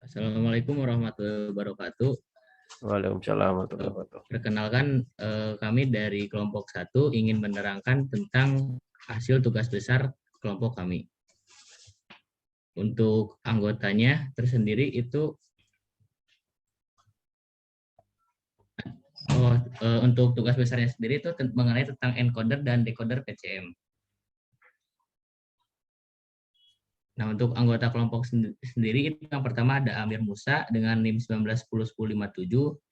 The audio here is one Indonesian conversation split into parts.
Assalamualaikum warahmatullahi wabarakatuh. Waalaikumsalam warahmatullahi wabarakatuh. Perkenalkan, kami dari kelompok 1 ingin menerangkan tentang hasil tugas besar kelompok kami. Untuk anggotanya tersendiri itu untuk tugas besarnya sendiri itu mengenai tentang encoder dan decoder PCM. Nah, untuk anggota kelompok sendiri itu yang pertama ada Amir Musa dengan NIM 19101057,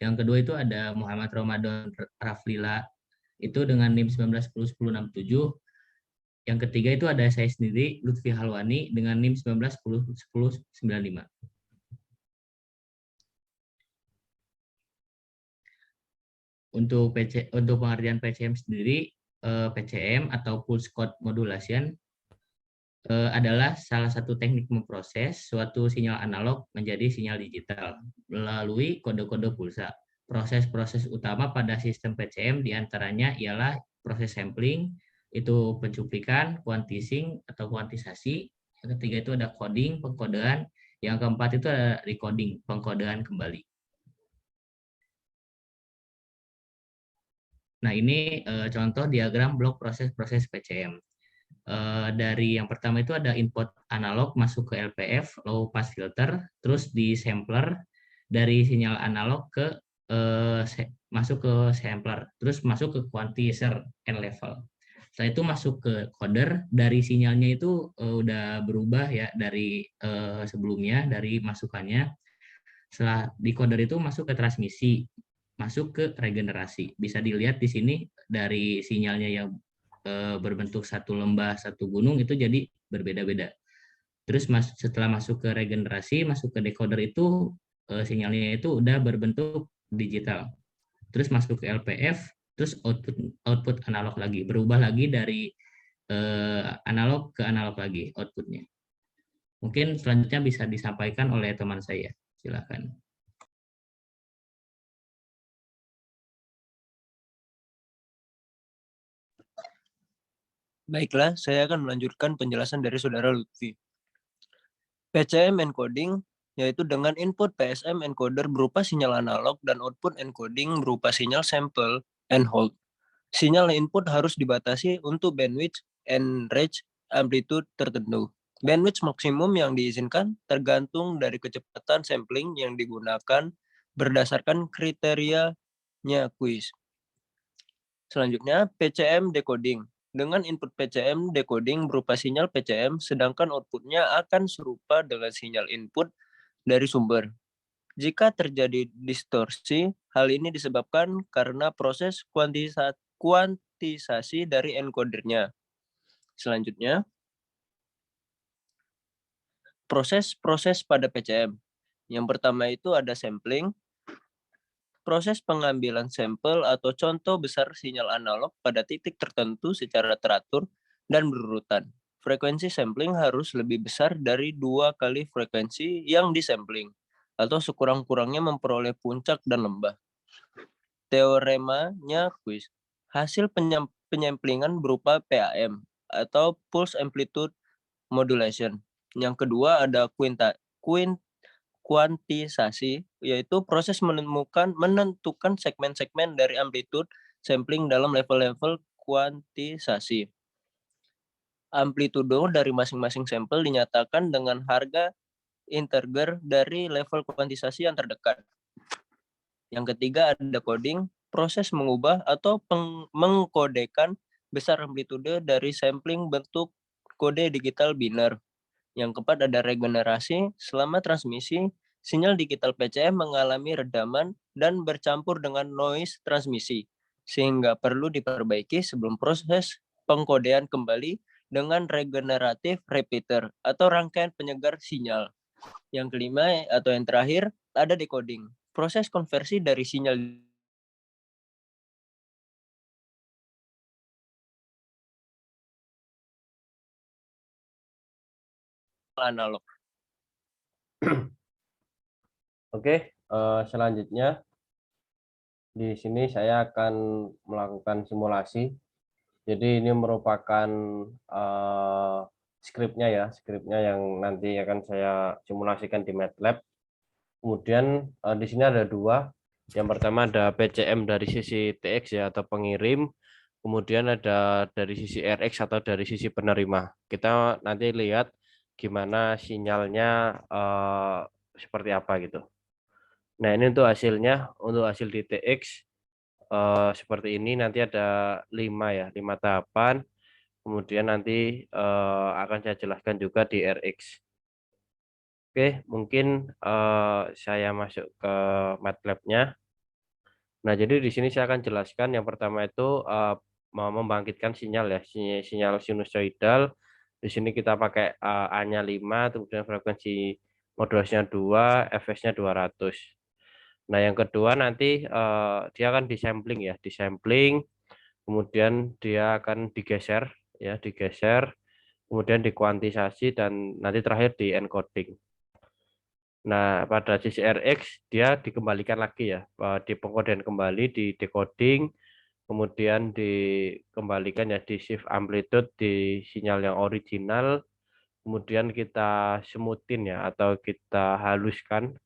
yang kedua itu ada Muhammad Ramadan Raflila itu dengan NIM 19101067, yang ketiga itu ada saya sendiri Lutfi Halwani dengan NIM 19101095. Untuk pengertian PCM sendiri, PCM atau Pulse Code Modulation adalah salah satu teknik memproses suatu sinyal analog menjadi sinyal digital melalui kode-kode pulsa. Proses-proses utama pada sistem PCM diantaranya ialah proses sampling, itu pencuplikan, quantising atau kuantisasi. Yang ketiga itu ada coding, pengkodean. Yang keempat itu ada recoding, pengkodean kembali. Nah, ini contoh diagram blok proses-proses PCM. Dari yang pertama itu ada input analog masuk ke LPF, low pass filter, terus di sampler dari sinyal analog ke masuk ke sampler, terus masuk ke quantizer N level. Setelah itu masuk ke coder, dari sinyalnya itu udah berubah ya dari sebelumnya, dari masukannya. Setelah di coder itu masuk ke transmisi, masuk ke regenerasi. Bisa dilihat di sini dari sinyalnya yang berbentuk satu lembah, satu gunung itu jadi berbeda-beda. Terus setelah masuk ke regenerasi, masuk ke decoder itu sinyalnya itu udah berbentuk digital. Terus masuk ke LPF, terus output analog lagi, berubah lagi dari analog ke analog lagi outputnya. Mungkin selanjutnya bisa disampaikan oleh teman saya. Silakan. Baiklah, saya akan melanjutkan penjelasan dari Saudara Lutfi. PCM encoding yaitu dengan input PSM encoder berupa sinyal analog dan output encoding berupa sinyal sample and hold. Sinyal input harus dibatasi untuk bandwidth and range amplitude tertentu. Bandwidth maksimum yang diizinkan tergantung dari kecepatan sampling yang digunakan berdasarkan kriterianya quiz. Selanjutnya, PCM decoding. Dengan input PCM decoding berupa sinyal PCM, sedangkan outputnya akan serupa dengan sinyal input dari sumber. Jika terjadi distorsi, hal ini disebabkan karena proses kuantisasi dari encodernya. Selanjutnya, proses-proses pada PCM. Yang pertama itu ada sampling. Proses pengambilan sampel atau contoh besar sinyal analog pada titik tertentu secara teratur dan berurutan. Frekuensi sampling harus lebih besar dari 2 kali frekuensi yang disampling, atau sekurang-kurangnya memperoleh puncak dan lembah. Teoremanya quiz. Hasil penyamplingan berupa PAM, atau Pulse Amplitude Modulation. Yang kedua ada kuantisasi, yaitu proses menentukan segmen-segmen dari amplitude sampling dalam level-level kuantisasi. Amplitudo dari masing-masing sampel dinyatakan dengan harga integer dari level kuantisasi yang terdekat. Yang ketiga ada coding, proses mengubah atau mengkodekan besar amplitude dari sampling bentuk kode digital biner. Yang keempat ada regenerasi. Selama transmisi, sinyal digital PCM mengalami redaman dan bercampur dengan noise transmisi, sehingga perlu diperbaiki sebelum proses pengkodean kembali dengan regeneratif repeater atau rangkaian penyegar sinyal. Yang kelima atau yang terakhir ada decoding. Proses konversi dari sinyal analog. Oke, selanjutnya di sini saya akan melakukan simulasi. Jadi ini merupakan skripnya yang nanti akan saya simulasikan di MATLAB. Kemudian di sini ada dua. Yang pertama ada PCM dari sisi TX ya atau pengirim. Kemudian ada dari sisi RX atau dari sisi penerima. Kita nanti lihat gimana sinyalnya seperti apa gitu. Nah, ini untuk hasilnya, untuk hasil di TX seperti ini, nanti ada 5 tahapan. Kemudian nanti akan saya jelaskan juga di RX. Oke, mungkin saya masuk ke MATLAB-nya. Nah, jadi di sini saya akan jelaskan yang pertama itu membangkitkan sinyal ya, sinyal sinusoidal. Di sini kita pakai A-nya 5, kemudian frekuensi modulasinya 2, fs-nya 200. Nah, yang kedua nanti dia akan disampling ya, disampling, kemudian dia akan digeser ya, digeser, kemudian dikuantisasi dan nanti terakhir di encoding. Nah, pada sisi RX dia dikembalikan lagi ya, di pengkodean kembali, di decoding, kemudian dikembalikan ya di shift amplitude di sinyal yang original, kemudian kita smoothin ya atau kita haluskan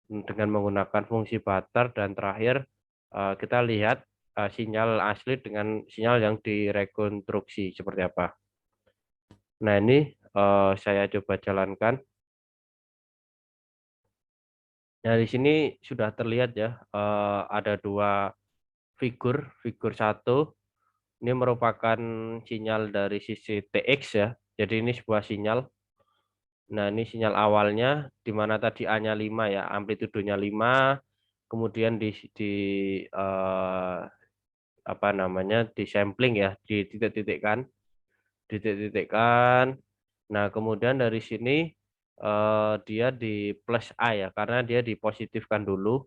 dengan menggunakan fungsi butter, dan terakhir kita lihat sinyal asli dengan sinyal yang direkonstruksi seperti apa. Nah, ini saya coba jalankan. Nah, di sini sudah terlihat ya, ada dua figur. Figur 1 ini merupakan sinyal dari sisi TX ya. Jadi ini sebuah sinyal. Nah, ini sinyal awalnya di mana tadi A-nya 5 ya, amplitudenya 5, kemudian apa namanya, disampling ya, dititik-titikkan, dititik-titikkan. Nah, kemudian dari sini dia di plus A ya, karena dia dipositifkan dulu.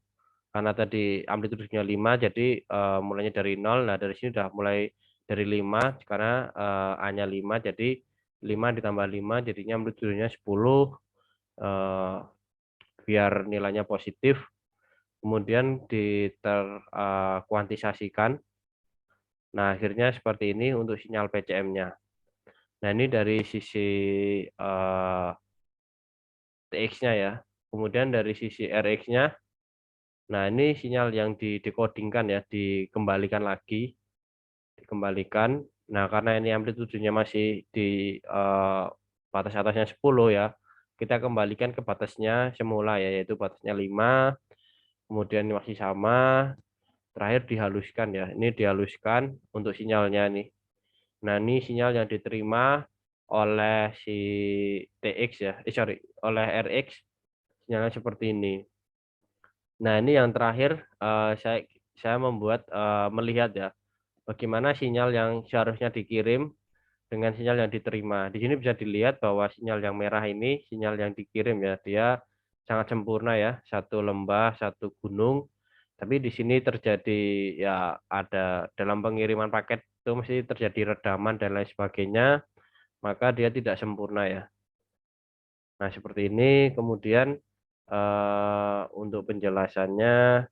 Karena tadi amplitudenya 5, jadi mulainya dari 0. Nah, dari sini udah mulai dari 5 karena A-nya 5, jadi 5 ditambah 5 jadinya amplitudenya 10 biar nilainya positif. Kemudian diterkuantisasikan. Nah, akhirnya seperti ini untuk sinyal PCM-nya. Nah, ini dari sisi TX-nya ya. Kemudian dari sisi RX-nya, nah ini sinyal yang didekodingkan ya, dikembalikan lagi, dikembalikan. Nah, karena ini amplitudenya masih di batas atasnya 10 ya, kita kembalikan ke batasnya semula ya, yaitu batasnya 5, kemudian masih sama, terakhir dihaluskan ya. Ini dihaluskan untuk sinyalnya nih. Nah, ini sinyal yang diterima oleh si TX ya, oleh RX, sinyalnya seperti ini. Nah, ini yang terakhir saya membuat melihat ya, bagaimana sinyal yang seharusnya dikirim dengan sinyal yang diterima. Di sini bisa dilihat bahwa sinyal yang merah ini sinyal yang dikirim ya, dia sangat sempurna ya, satu lembah, satu gunung. Tapi di sini terjadi ya, ada dalam pengiriman paket itu mesti terjadi redaman dan lain sebagainya, maka dia tidak sempurna ya. Nah, seperti ini. Kemudian untuk penjelasannya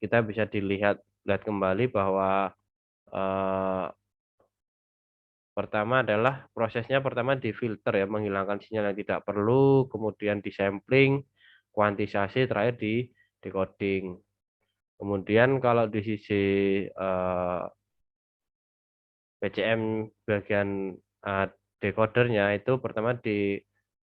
kita bisa lihat kembali bahwa pertama adalah prosesnya, pertama difilter ya, menghilangkan sinyal yang tidak perlu, kemudian disampling, kuantisasi, terakhir di decoding. Kemudian kalau di sisi PCM bagian decodernya itu pertama di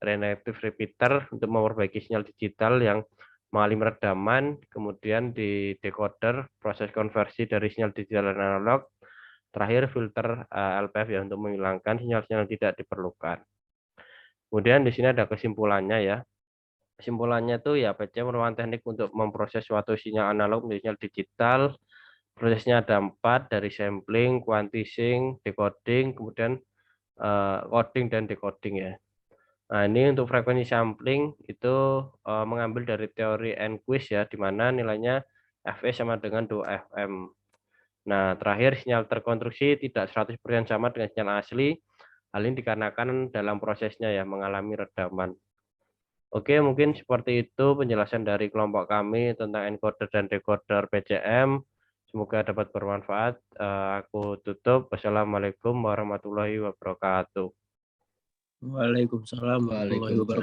relative repeater untuk memperbaiki sinyal digital yang mengalami redaman, kemudian di decoder proses konversi dari sinyal digital dan analog, terakhir filter LPF ya untuk menghilangkan sinyal-sinyal tidak diperlukan. Kemudian di sini ada kesimpulannya ya. Kesimpulannya itu ya, PCM merupakan teknik untuk memproses suatu sinyal analog menjadi sinyal digital. Prosesnya ada 4, dari sampling, quantizing, decoding, kemudian coding dan decoding ya. Nah, ini untuk frekuensi sampling itu mengambil dari teori Enquist ya, di mana nilainya Fs sama dengan 2Fm. Nah, terakhir sinyal terkonstruksi tidak 100% sama dengan sinyal asli. Hal ini dikarenakan dalam prosesnya ya mengalami redaman. Oke, mungkin seperti itu penjelasan dari kelompok kami tentang encoder dan decoder PCM. Semoga dapat bermanfaat. Aku tutup. Wassalamualaikum warahmatullahi wabarakatuh. Waalaikumsalam warahmatullahi wabarakatuh.